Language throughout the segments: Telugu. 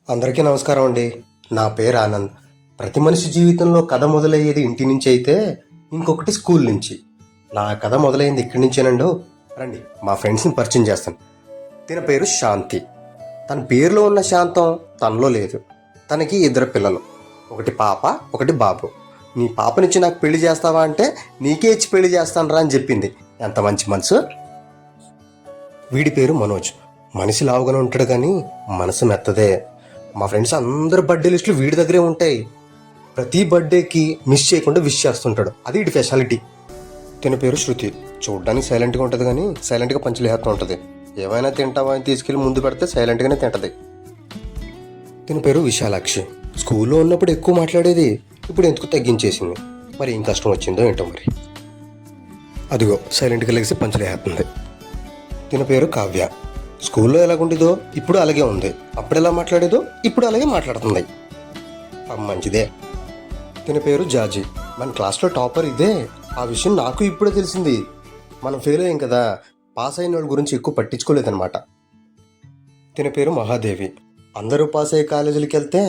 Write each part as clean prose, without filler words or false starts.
అందరికీ నమస్కారం అండి. నా పేరు ఆనంద్. ప్రతి మనిషి జీవితంలో కథ మొదలయ్యేది ఇంటి నుంచి అయితే ఇంకొకటి స్కూల్ నుంచి. నా కథ మొదలైంది ఇక్కడి నుంచేనండు. రండి మా ఫ్రెండ్స్ని పరిచయం చేస్తాను. తన పేరు శాంతి. తన పేరులో ఉన్న శాంతం తనలో లేదు. తనకి 2 పిల్లలు, ఒకటి పాప ఒకటి బాబు. నీ పాపనిచ్చి నాకు పెళ్లి చేస్తావా అంటే నీకే ఇచ్చి పెళ్లి చేస్తాను రా అని చెప్పింది. ఎంత మంచి మనసు. వీడి పేరు మనోజ్. మనిషి లావుగానే ఉంటాడు కానీ మనసు మెత్తదే. మా ఫ్రెండ్స్ అందరు బర్త్డే లిస్టులు వీడి దగ్గరే ఉంటాయి. ప్రతి బర్త్డేకి మిస్ చేయకుండా విష్ చేస్తుంటాడు. అది వీడి స్పెషాలిటీ. తన పేరు శృతి. చూడ్డానికి సైలెంట్గా ఉంటుంది కానీ సైలెంట్గా పంచలేస్తూ ఉంటుంది. ఏమైనా తింటావా అని తీసుకెళ్ళి ముందు పెడితే సైలెంట్గానే తింటది. తన పేరు విశాలాక్షి. స్కూల్లో ఉన్నప్పుడు ఎక్కువ మాట్లాడేది, ఇప్పుడు ఎందుకు తగ్గించేసింది. మరి ఏం కష్టం వచ్చిందో ఏంటో మరి. అదిగో సైలెంట్గా లెగిసి పంచలేస్తుంది. తన పేరు కావ్య. స్కూల్లో ఎలాగుండేదో ఇప్పుడు అలాగే ఉంది. అప్పుడు ఎలా మాట్లాడేదో ఇప్పుడు అలాగే మాట్లాడుతుంది. మంచిదే. తన పేరు జాజీ. మన క్లాస్లో టాపర్ ఇదే. ఆ విషయం నాకు ఇప్పుడే తెలిసింది. మనం ఫెయిల్ అయ్యాం కదా, పాస్ అయిన వాళ్ళ గురించి ఎక్కువ పట్టించుకోలేదన్నమాట. తన పేరు మహాదేవి. అందరూ పాస్ అయ్యే కాలేజీలకు వెళ్తే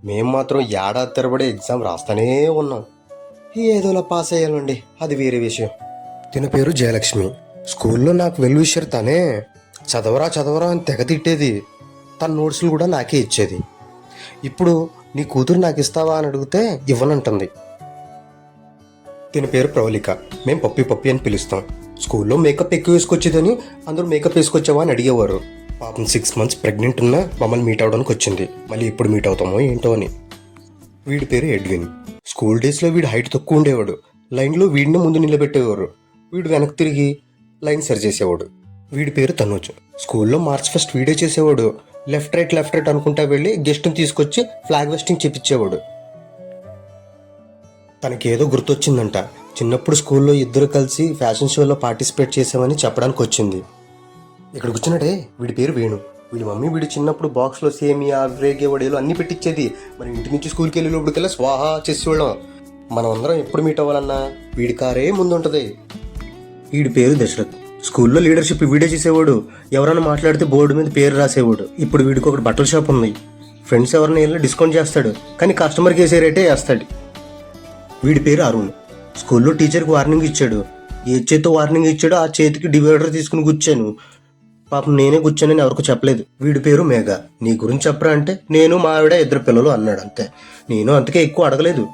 మేము మాత్రం ఏడాది తరబడి ఎగ్జామ్ రాస్తూనే ఉన్నాం. ఏదోలా పాస్ అయ్యాలండి, అది వేరే విషయం. తన పేరు జయలక్ష్మి. స్కూల్లో నాకు వెల్ విషర్ తనే. చదవరా అని తెగ తిట్టేది. తన నోట్స్లు కూడా నాకే ఇచ్చేది. ఇప్పుడు నీ కూతురు నాకు ఇస్తావా అని అడిగితే ఇవ్వనంటుంది. దీని పేరు ప్రవళిక. మేము పప్పి అని పిలుస్తాం. స్కూల్లో మేకప్ ఎక్కువ వేసుకొచ్చేదని అందరూ మేకప్ వేసుకొచ్చావా అని అడిగేవారు. పాపం 6 months ప్రెగ్నెంట్ ఉన్నా మమ్మల్ని మీట్ అవడానికి వచ్చింది. మళ్ళీ ఎప్పుడు మీట్ అవుతామో ఏంటో అని. వీడి పేరు ఎడ్విన్. స్కూల్ డేస్లో వీడు హైట్ తక్కువ ఉండేవాడు. లైన్లో వీడిని ముందు నిలబెట్టేవారు. వీడు వెనక్కి తిరిగి లైన్ సరి చేసేవాడు. వీడి పేరు తనూజ్. స్కూల్లో మార్చ్ ఫస్ట్ వీడే చేసేవాడు. లెఫ్ట్ రైట్ అనుకుంటా వెళ్ళి గెస్ట్ని తీసుకొచ్చి ఫ్లాగ్ వెస్టింగ్ చేపించేవాడు. తనకేదో గుర్తొచ్చిందంట. చిన్నప్పుడు స్కూల్లో ఇద్దరు కలిసి ఫ్యాషన్ షోలో పార్టిసిపేట్ చేసామని చెప్పడానికి వచ్చింది. ఇక్కడ కూర్చున్నాడే వీడి పేరు వేణు. వీడి మమ్మీ వీడి చిన్నప్పుడు బాక్స్లో సేమియా రేగే వడేలు అన్నీ పెట్టించేది. మరి ఇంటి నుంచి స్కూల్కి వెళ్ళేటప్పటికల్లా స్వాహా చేసేవాళ్ళం. మనం అందరం ఎప్పుడు మీట్ అవ్వాలన్నా వీడి కారే ముందుంటుంది. వీడి పేరు దశరథ్. స్కూల్లో లీడర్షిప్ వీడే చేసేవాడు. ఎవరైనా మాట్లాడితే బోర్డు మీద పేరు రాసేవాడు. ఇప్పుడు వీడికి ఒకటి బట్టల షాప్ ఉంది. ఫ్రెండ్స్ ఎవరైనా వెళ్ళి డిస్కౌంట్ చేస్తాడు, కానీ కస్టమర్కి వేసే రేటే వేస్తాడు. వీడి పేరు అరుణ్. స్కూల్లో టీచర్కి వార్నింగ్ ఇచ్చాడు. ఏ చేతితో వార్నింగ్ ఇచ్చాడో ఆ చేతికి డివైడర్ తీసుకుని కూర్చాను. పాపం నేనే కూర్చానని ఎవరికి చెప్పలేదు. వీడి పేరు మేఘ. నీ గురించి చెప్పరా అంటే నేను మా ఆవిడ 2 పిల్లలు అన్నాడు. అంతే. నేను అంతకే ఎక్కువ అడగలేదు.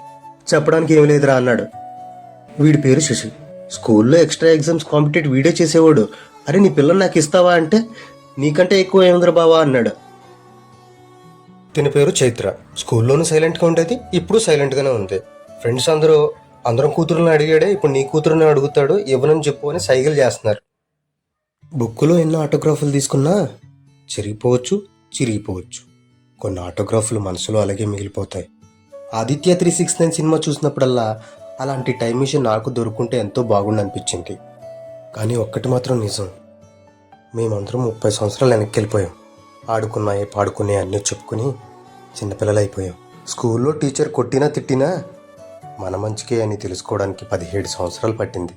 చెప్పడానికి ఏమి లేదురా అన్నాడు. వీడి పేరు శశి. స్కూల్లో ఎక్స్ట్రా ఎగ్జామ్స్ కాంపిటేటివ్ వీడే చేసేవాడు. అరే నీ పిల్లలు నాకు ఇస్తావా అంటే నీకంటే ఎక్కువ ఏముందిరా బావా అన్నాడు. తన పేరు చైత్ర. స్కూల్లోనూ సైలెంట్గా ఉండేది, ఇప్పుడు సైలెంట్గానే ఉంది. ఫ్రెండ్స్ అందరం కూతురుని అడిగాడే, ఇప్పుడు నీ కూతురుని అడుగుతాడు, ఇవ్వనని చెప్పు అని సైకిల్ చేస్తున్నారు. బుక్కులో ఎన్నో ఆటోగ్రాఫ్లు తీసుకున్నా చిరిగిపోవచ్చు, చిరిగిపోవచ్చు. కొన్ని ఆటోగ్రాఫ్లు మనసులో అలాగే మిగిలిపోతాయి. ఆదిత్య 369 సినిమా చూసినప్పుడల్లా అలాంటి టైం మిషన్ నాకు దొరుకుంటే ఎంతో బాగుండి అనిపించింది. కానీ ఒక్కటి మాత్రం నిజం, మేమందరం 30 సంవత్సరాలు వెనక్కి వెళ్ళిపోయాం. ఆడుకున్నాయి పాడుకున్నాయి అన్నీ చెప్పుకుని చిన్నపిల్లలు అయిపోయాం. స్కూల్లో టీచర్ కొట్టినా తిట్టినా మన మంచికే అని తెలుసుకోవడానికి 17 సంవత్సరాలు పట్టింది.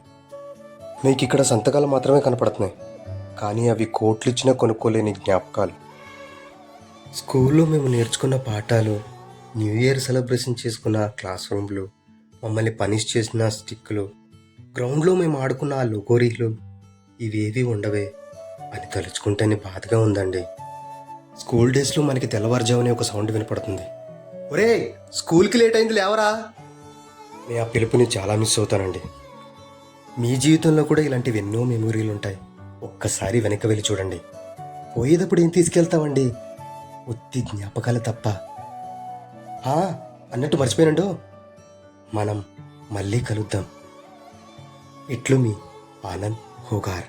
నీకు ఇక్కడ సంతకాలు మాత్రమే కనపడుతున్నాయి, కానీ అవి కోట్లు ఇచ్చినా కొనుక్కోలేని జ్ఞాపకాలు. స్కూల్లో మేము నేర్చుకున్న పాఠాలు, న్యూ ఇయర్ సెలబ్రేషన్ చేసుకున్న క్లాస్ రూమ్లు, మమ్మల్ని పనిష్ చేసిన స్టిక్కులు, గ్రౌండ్లో మేము ఆడుకున్న ఆ లొగోరీలు, ఇవేవి ఉండవే అని తలుచుకుంటేనే బాధగా ఉందండి. స్కూల్ డేస్లో మనకి తెల్లవారుజామునే ఒక సౌండ్ వినపడుతుంది. ఒరే స్కూల్కి లేట్ అయింది లేవరా. నేను ఆ పిలుపుని చాలా మిస్ అవుతానండి. మీ జీవితంలో కూడా ఇలాంటివి ఎన్నో మెమొరీలు ఉంటాయి. ఒక్కసారి వెనక్కి వెళ్ళి చూడండి. పోయేటప్పుడు ఏం తీసుకెళ్తామండి? ఒత్తి జ్ఞాపకాలు తప్ప. అన్నట్టు మర్చిపోయినండు, మనం మళ్ళీ కలుద్దాం. ఇట్లు మీ ఆనంద్ హోగార్.